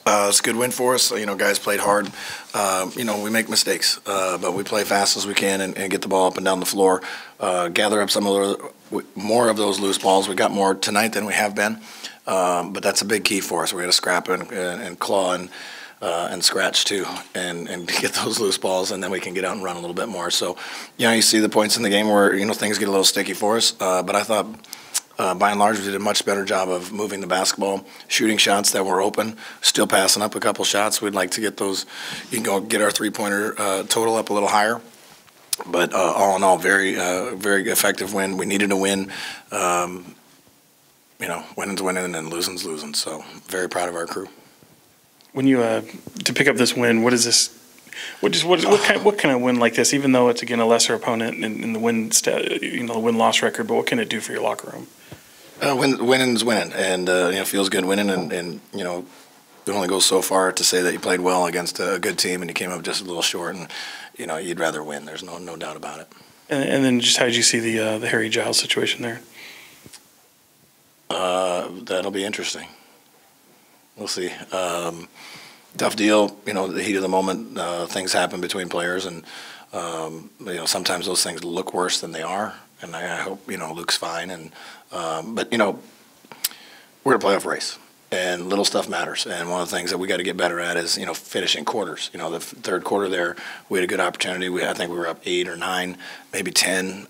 It's a good win for us. Guys played hard. We make mistakes, but we play fast as we can and get the ball up and down the floor. Gather up more of those loose balls. We got more tonight than we have been, but that's a big key for us. We got to scrap and claw and scratch too, and get those loose balls, and then we can get out and run a little bit more. So, you see the points in the game where things get a little sticky for us. But I thought, by and large, we did a much better job of moving the basketball, shooting shots that were open, still passing up a couple shots. We'd like to get those, get our three-pointer total up a little higher. But all in all, very effective win. We needed to win. Winning's winning and losing's losing. So very proud of our crew. When you to pick up this win, what is this? What kind of win like this? Even though it's again a lesser opponent in the the win-loss record, but what can it do for your locker room? Winning's winning, and feels good winning, and it only goes so far to say that you played well against a good team and you came up just a little short, and you'd rather win. There's no doubt about it. And then just how did you see the Harry Giles situation there? That'll be interesting. We'll see. Tough deal. The heat of the moment, things happen between players, and sometimes those things look worse than they are. And I hope Luke's fine. And but we're in a playoff race, and little stuff matters. And one of the things that we got to get better at is finishing quarters. The third quarter there, we had a good opportunity. I think we were up 8 or 9, maybe 10.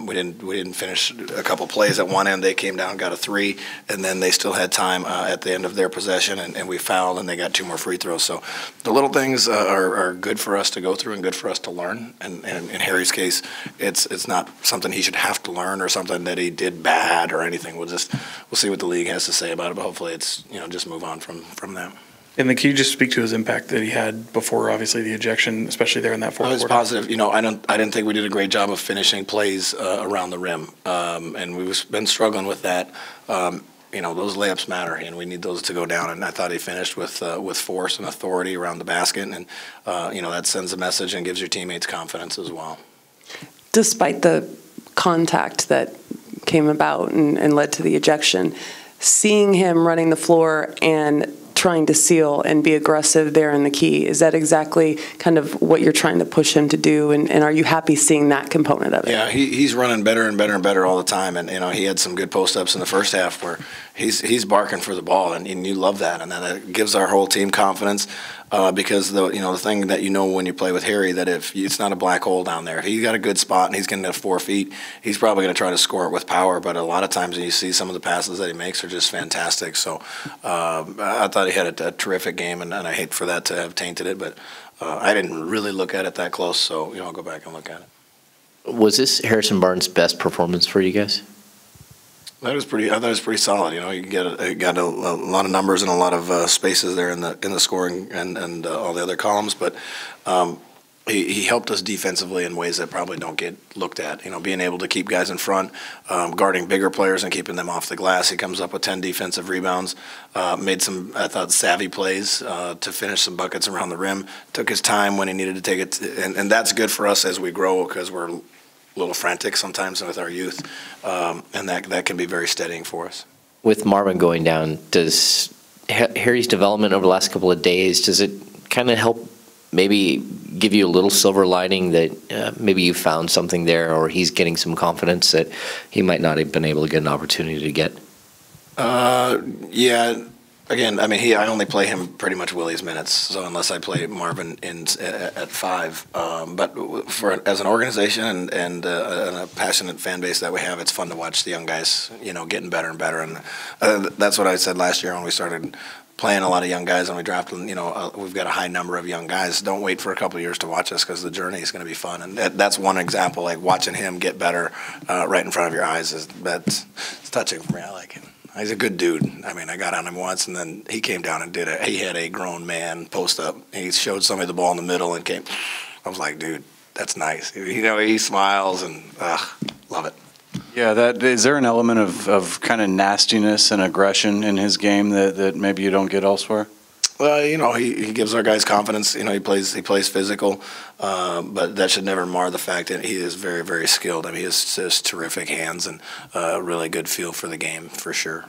We didn't finish a couple plays at one end. They came down, got a 3, and then they still had time at the end of their possession, and we fouled, and they got 2 more free throws. So the little things are good for us to go through and good for us to learn. And in Harry's case, it's not something he should have to learn or something that he did bad or anything. We'll see what the league has to say about it, but hopefully it's just move on from that. And then can you just speak to his impact that he had before, obviously, the ejection, especially there in that fourth quarter? It's positive. I didn't think we did a great job of finishing plays around the rim, and we've been struggling with that. Those layups matter, and we need those to go down. And I thought he finished with force and authority around the basket, and that sends a message and gives your teammates confidence as well. Despite the contact that came about and led to the ejection, seeing him running the floor and trying to seal and be aggressive there in the key, is that exactly kind of what you're trying to push him to do? And are you happy seeing that component of it? Yeah, he's running better and better and better all the time. And, he had some good post-ups in the first half where he's barking for the ball, and you love that. And then it gives our whole team confidence because, the thing that when you play with Harry, that if it's not a black hole down there, if he's got a good spot and he's getting to 4 feet, he's probably going to try to score it with power. But a lot of times when you see some of the passes that he makes are just fantastic. So I thought he had a terrific game, and I hate for that to have tainted it. But I didn't really look at it that close, so I'll go back and look at it. Was this Harrison Barnes' best performance for you guys? I thought it was pretty solid. You got a lot of numbers and a lot of spaces there in the scoring and all the other columns, but he helped us defensively in ways that probably don't get looked at. Being able to keep guys in front, guarding bigger players and keeping them off the glass. He comes up with 10 defensive rebounds, made some, I thought, savvy plays to finish some buckets around the rim. Took his time when he needed to take it, and that's good for us as we grow because we're a little frantic sometimes with our youth, and that can be very steadying for us. With Marvin going down, does Harry's development over the last couple of days, does it kind of help maybe give you a little silver lining that maybe you found something there, or he's getting some confidence that he might not have been able to get an opportunity to get? Yeah. Again, I only play him pretty much Willie's minutes, so unless I play Marvin at 5. But as an organization and a passionate fan base that we have, it's fun to watch the young guys, getting better and better. And that's what I said last year when we started playing a lot of young guys and we drafted, we've got a high number of young guys. Don't wait for a couple of years to watch us because the journey is going to be fun. And that's one example, like watching him get better right in front of your eyes. It's touching for me. I like it. He's a good dude. I got on him once, and then he came down and did it. He had a grown man post up. He showed somebody the ball in the middle and came. I was like, dude, that's nice. He smiles and love it. Yeah, is there an element of kind of nastiness and aggression in his game that maybe you don't get elsewhere? Well, he gives our guys confidence. He plays physical, but that should never mar the fact that he is very, very skilled. He has just terrific hands and a really good feel for the game, for sure.